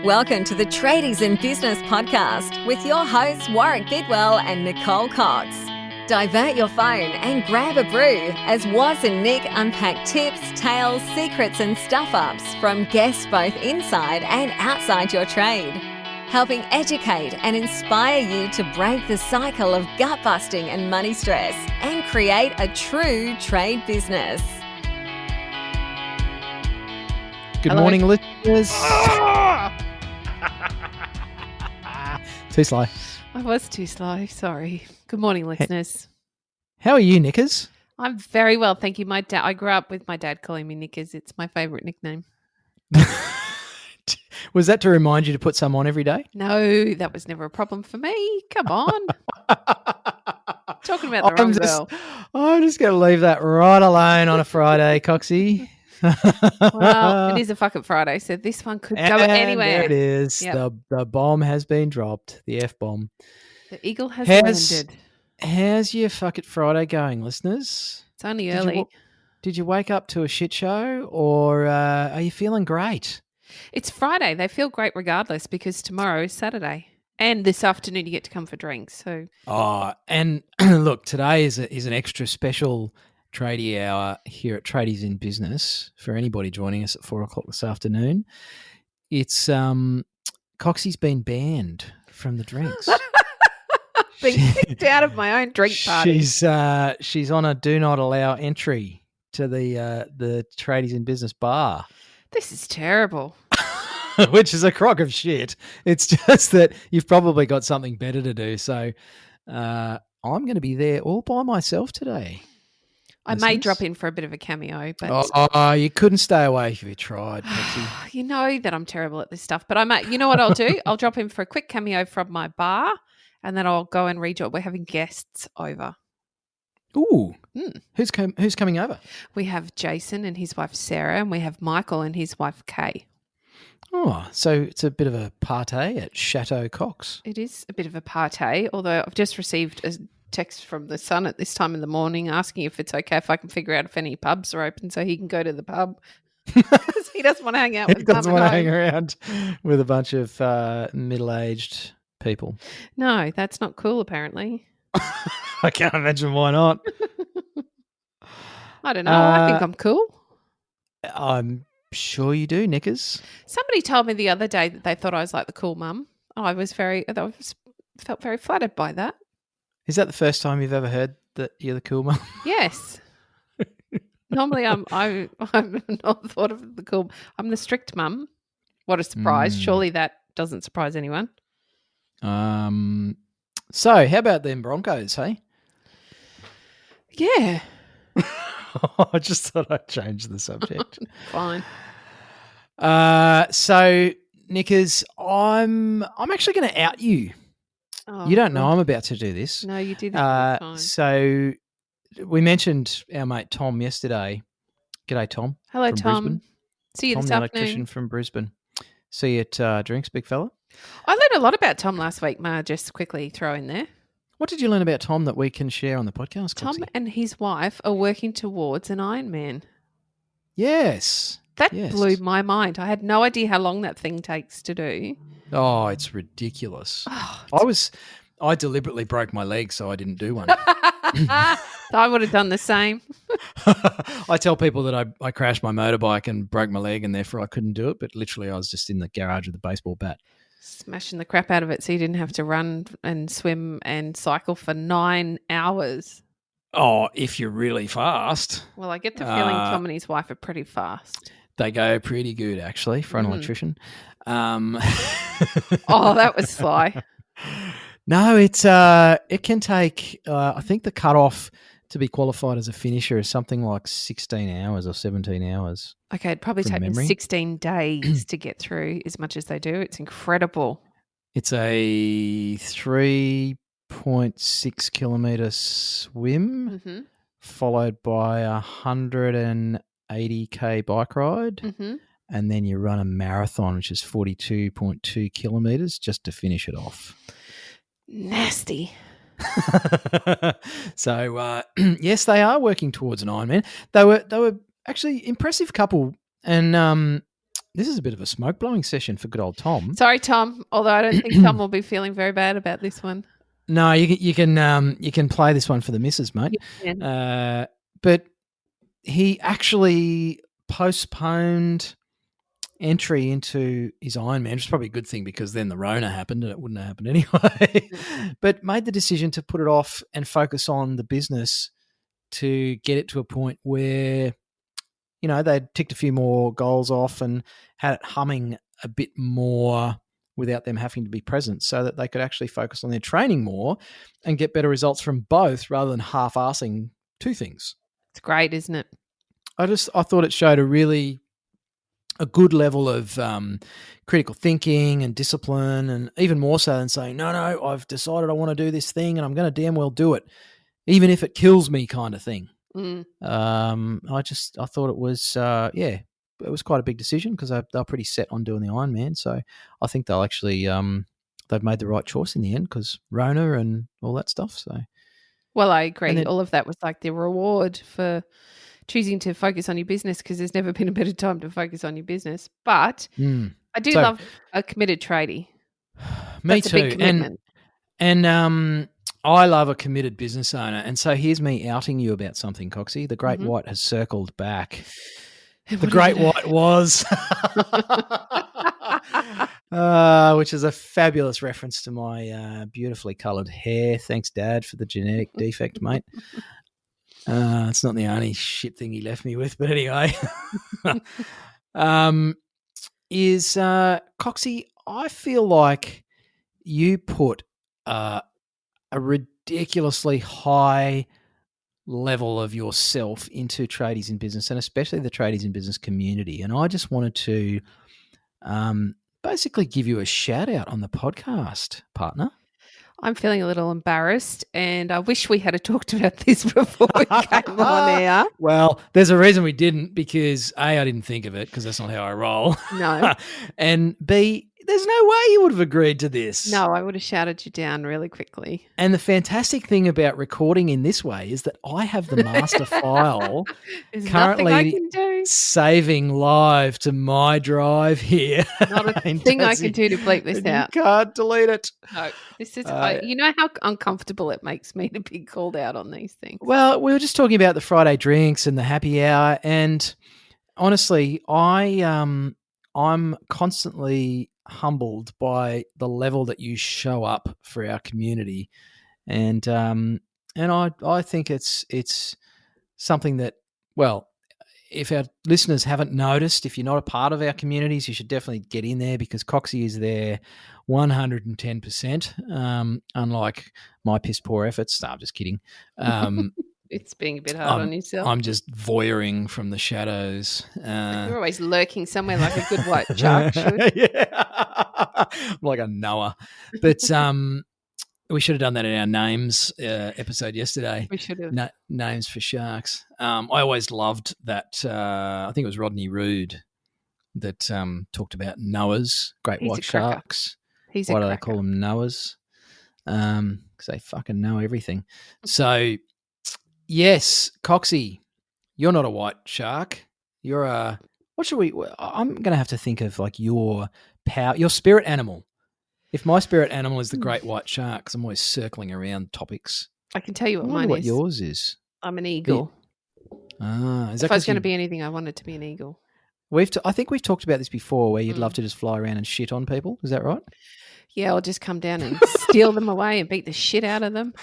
Welcome to the Tradies in Business podcast with your hosts Warwick Bidwell and Nicole Cox. Divert your phone and grab a brew as Waz and Nick unpack tips, tales, secrets and stuff-ups from guests both inside and outside your trade, helping educate and inspire you to break the cycle of gut-busting and money stress and create a true trade business. Good morning, listeners. Too slow. I was too slow. Sorry. Good morning, listeners. How are you, Knickers? I'm very well, thank you. I grew up with my dad calling me Knickers. It's my favourite nickname. Was that to remind you to put some on every day? No, that was never a problem for me. Come on. Talking about the wrong girl. I'm just going to leave that right alone on a Friday, Coxie. Well, it is a fucking Friday, so this one could go anywhere. There it is. Yep. The bomb has been dropped. The F-bomb. The eagle has landed. How's your Fuck It Friday going, listeners? It's only early. Did you wake up to a shit show or are you feeling great? It's Friday. They feel great regardless because tomorrow is Saturday. And this afternoon you get to come for drinks. So. Oh, and look, today is an extra special tradie hour here at Tradies in Business for anybody joining us at 4:00 this afternoon. It's Coxie's been banned from the drinks. Been kicked out of my own drink party. She's on a do not allow entry to the Tradies in Business bar. This is terrible. Which is a crock of shit. It's just that you've probably got something better to do. So I'm going to be there all by myself today. I may drop in for a bit of a cameo, but you couldn't stay away if you tried. You know that I'm terrible at this stuff, but you know what I'll do? I'll drop in for a quick cameo from my bar, and then I'll go and rejoin. We're having guests over. Ooh, who's coming over? We have Jason and his wife Sarah, and we have Michael and his wife Kay. Oh, so it's a bit of a party at Chateau Cox. It is a bit of a party, although I've just received a text from the son at this time in the morning asking if it's okay if I can figure out if any pubs are open so he can go to the pub because he doesn't want to hang out with He doesn't want to hang around with a bunch of middle-aged people. No, that's not cool apparently. I can't imagine why not. I don't know. I think I'm cool. I'm sure you do, Knickers. Somebody told me the other day that they thought I was like the cool mum. I felt very flattered by that. Is that the first time you've ever heard that you're the cool mum? Yes. Normally I'm not thought of the cool. I'm the strict mum. What a surprise. Surely that doesn't surprise anyone. So how about them Broncos, hey? Yeah. I just thought I'd change the subject. Fine. So Knickers, I'm actually going to out you. Oh, you don't know I'm about to do this. No, you do that all the time. So we mentioned our mate Tom yesterday. G'day, Tom. Hello, from Tom. Brisbane. See you Tom, this the afternoon. electrician from Brisbane. See you at Drinks, big fella. I learned a lot about Tom last week, Ma, just quickly throw in there. What did you learn about Tom that we can share on the podcast, Tom Coxie? and his wife are working towards an Ironman. Yes. That blew my mind. I had no idea how long that thing takes to do. Oh, it's ridiculous. I deliberately broke my leg so I didn't do one. I would have done the same. I tell people that I crashed my motorbike and broke my leg and therefore I couldn't do it, but literally I was just in the garage with a baseball bat. Smashing the crap out of it so you didn't have to run and swim and cycle for 9 hours. Oh, if you're really fast. Well, I get the feeling Tom and his wife are pretty fast. They go pretty good, actually, for an electrician. Oh, that was sly. No, it can take, I think the cutoff to be qualified as a finisher is something like 16 hours or 17 hours. Okay, it'd probably take me 16 days to get through as much as they do. It's incredible. It's a 3.6 kilometre swim followed by 180k bike ride. And then you run a marathon, which is 42.2 kilometres just to finish it off. Nasty. So, yes, they are working towards an Ironman. They were actually impressive couple, and This is a bit of a smoke blowing session for good old Tom. Sorry, Tom. Although I don't think Tom will be feeling very bad about this one. No, you can play this one for the missus, mate. Yeah. But he actually postponed entry into his Ironman, which is probably a good thing because then the Rona happened and it wouldn't have happened anyway. But made the decision to put it off and focus on the business to get it to a point where, they'd ticked a few more goals off and had it humming a bit more without them having to be present, so that they could actually focus on their training more and get better results from both rather than half-assing two things. It's great, isn't it? I thought it showed a good level of critical thinking and discipline, and even more so than saying, no, I've decided I want to do this thing and I'm going to damn well do it, even if it kills me kind of thing. Mm. I thought it was, it was quite a big decision because they're pretty set on doing the Ironman. So I think they'll actually, they've made the right choice in the end because Rona and all that stuff. So, well, I agree. Then, all of that was like the reward for choosing to focus on your business, because there's never been a better time to focus on your business. But I do love a committed tradie. Me That's too. A big commitment. And I love a committed business owner. And so here's me outing you about something, Coxie. The Great White has circled back. The Great White was, which is a fabulous reference to my beautifully coloured hair. Thanks, Dad, for the genetic defect, mate. It's not the only shit thing he left me with, but anyway. Coxie, I feel like you put a ridiculously high level of yourself into tradies in business, and especially the tradies in business community. And I just wanted to basically give you a shout out on the podcast, partner. I'm feeling a little embarrassed, and I wish we had talked about this before we came on air. Well, there's a reason we didn't, because A, I didn't think of it because that's not how I roll. No. And B, there's no way you would have agreed to this. No, I would have shouted you down really quickly. And the fantastic thing about recording in this way is that I have the master file currently saving live to my drive here. Not a thing I can do to bleep this out. You can't delete it. No, this is, you know how uncomfortable it makes me to be called out on these things. Well, we were just talking about the Friday drinks and the happy hour, and honestly, I'm constantly humbled by the level that you show up for our community, and I think it's something that, well, if our listeners haven't noticed, if you're not a part of our communities, you should definitely get in there, because Coxie is there 110%, unlike my piss poor efforts. No, I'm just kidding. It's being a bit hard on yourself. I'm just voyeuring from the shadows. You're always lurking somewhere like a good white shark should. Yeah. I'm like a Noah. But we should have done that in our names episode yesterday. We should have. Names for sharks. I always loved that. I think it was Rodney Rood that talked about Noahs, great white sharks. Why do they call them Noahs? Because they fucking know everything. So, yes, Coxie, you're not a white shark. You're a, what should we, I'm going to have to think of like your power, your spirit animal. If my spirit animal is the great white shark, because I'm always circling around topics. I can tell you what mine is. What yours is. I'm an eagle. Is if I was going to be anything, I wanted to be an eagle. I think we've talked about this before, where you'd love to just fly around and shit on people. Is that right? Yeah, I'll just come down and steal them away and beat the shit out of them.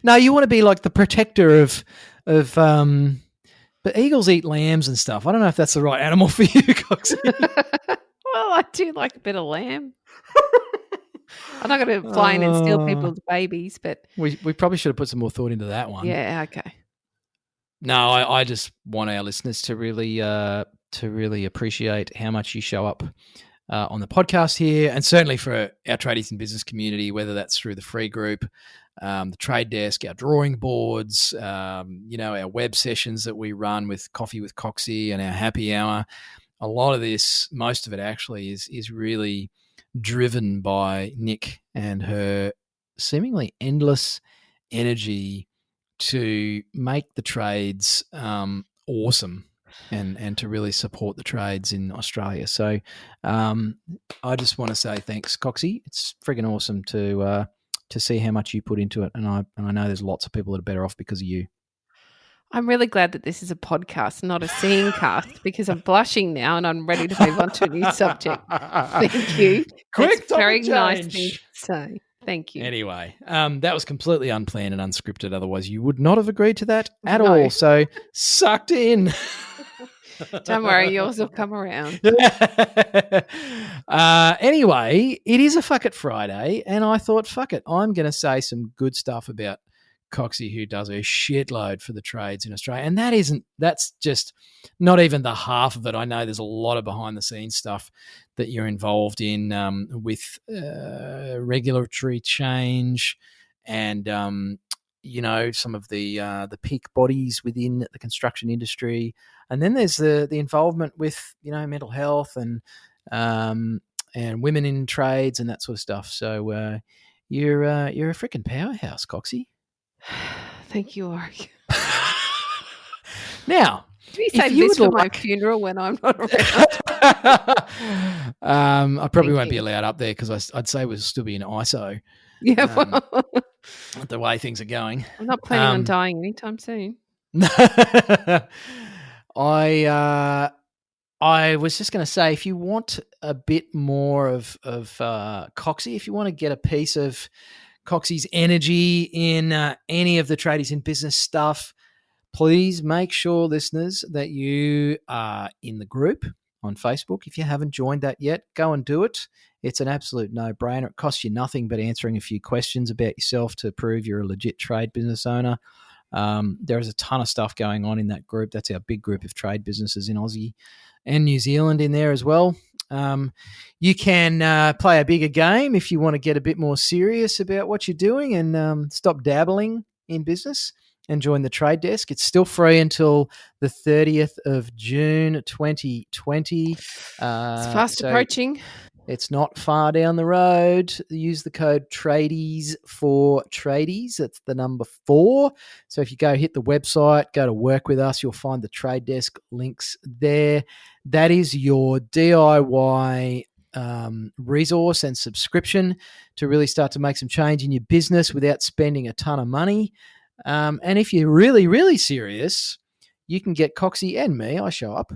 No, you want to be like the protector of but eagles eat lambs and stuff. I don't know if that's the right animal for you, Coxie. Well, I do like a bit of lamb. I'm not going to fly in and steal people's babies, but we probably should have put some more thought into that one. Yeah, okay. No, I just want our listeners to really appreciate how much you show up on the podcast here, and certainly for our tradies and business community, whether that's through the free group, the trade desk, our drawing boards, our web sessions that we run with Coffee with Coxie and our happy hour. A lot of this, most of it actually, is really driven by Nick and her seemingly endless energy to make the trades awesome. and to really support the trades in Australia. So I just want to say thanks, Coxie. It's friggin' awesome to see how much you put into it, and I know there's lots of people that are better off because of you. I'm really glad that this is a podcast, not a seeing cast, because I'm blushing now and I'm ready to move on to a new subject. Thank you. Quick, That's very topic nice change. thing to say. Thank you. Anyway, that was completely unplanned and unscripted. Otherwise, you would not have agreed to that at No. all. So sucked in. Don't worry, yours will come around. Anyway, it is a Fuck It Friday, and I thought, fuck it, I'm going to say some good stuff about Coxie, who does a shitload for the trades in Australia. And that's just not even the half of it. I know there's a lot of behind the scenes stuff that you're involved in with regulatory change and, some of the peak bodies within the construction industry. And then there's the involvement with, mental health and women in trades and that sort of stuff. So you're a freaking powerhouse, Coxie. Thank you, Warwick. Now, can you say this for my funeral when I'm not around? I probably won't be allowed up there because I'd say we'll still be in ISO. Yeah, the way things are going. I'm not planning on dying anytime soon. I was just going to say, if you want a bit more of Coxie, if you want to get a piece of Coxie's energy in any of the Tradies in Business stuff, please make sure, listeners, that you are in the group on Facebook. If you haven't joined that yet, go and do it. It's an absolute no-brainer. It costs you nothing but answering a few questions about yourself to prove you're a legit trade business owner. There is a ton of stuff going on in that group. That's our big group of trade businesses in Aussie and New Zealand in there as well. You can play a bigger game if you want to get a bit more serious about what you're doing and stop dabbling in business and join the trade desk. It's still free until the 30th of June 2020. It's fast approaching. It's not far down the road. Use the code TRADIES for tradies. That's the number 4. So if you go hit the website, go to work with us, you'll find the trade desk links there. That is your DIY resource and subscription to really start to make some change in your business without spending a ton of money. And if you're really, really serious, you can get Coxie and me, I show up,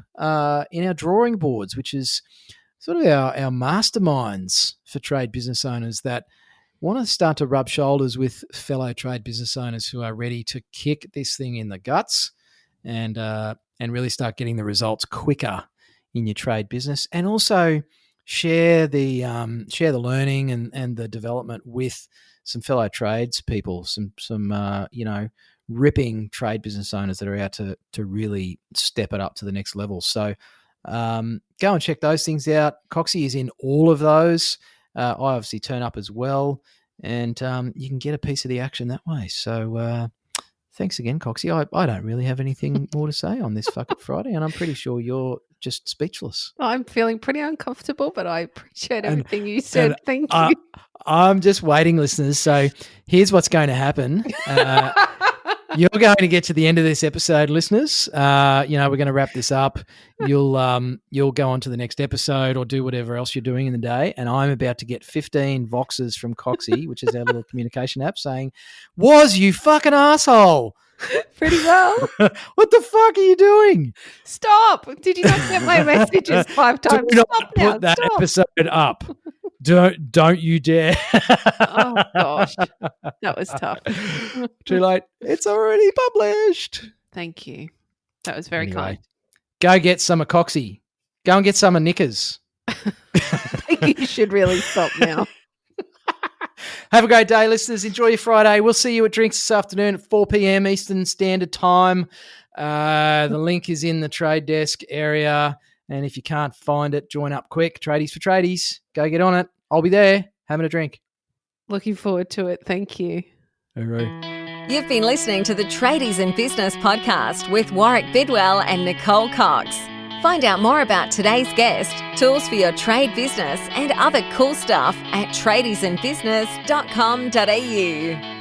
in our drawing boards, which is sort of our masterminds for trade business owners that want to start to rub shoulders with fellow trade business owners who are ready to kick this thing in the guts and really start getting the results quicker in your trade business, and also share the learning and the development with some fellow trades people, some ripping trade business owners that are out to really step it up to the next level. So go and check those things out. Coxie is in all of those. I obviously turn up as well, and you can get a piece of the action that way. So thanks again, Coxie. I don't really have anything more to say on this fucking Friday, and I'm pretty sure you're just speechless. I'm feeling pretty uncomfortable, but I appreciate everything you said. Thank you. I'm just waiting, listeners. So here's what's going to happen. You're going to get to the end of this episode, listeners. We're going to wrap this up. You'll go on to the next episode or do whatever else you're doing in the day. And I'm about to get 15 Voxes from Coxie, which is our little communication app, saying, "Was you fucking asshole?" Pretty well. What the fuck are you doing? Stop. Did you not get my messages 5 times? Do not Stop now. put that Stop. episode up. Don't you dare. Oh, gosh. That was tough. Too late. It's already published. Thank you. That was very kind. Go get some of Coxie. Go and get some of Knickers. I think you should really stop now. Have a great day, listeners. Enjoy your Friday. We'll see you at drinks this afternoon at 4 p.m. Eastern Standard Time. The link is in the trade desk area. And if you can't find it, join up quick. Tradies for tradies. Go get on it. I'll be there having a drink. Looking forward to it. Thank you. Hooroo. You've been listening to the Tradies in Business podcast with Warwick Bidwell and Nicole Cox. Find out more about today's guest, tools for your trade business, and other cool stuff at tradiesinbusiness.com.au.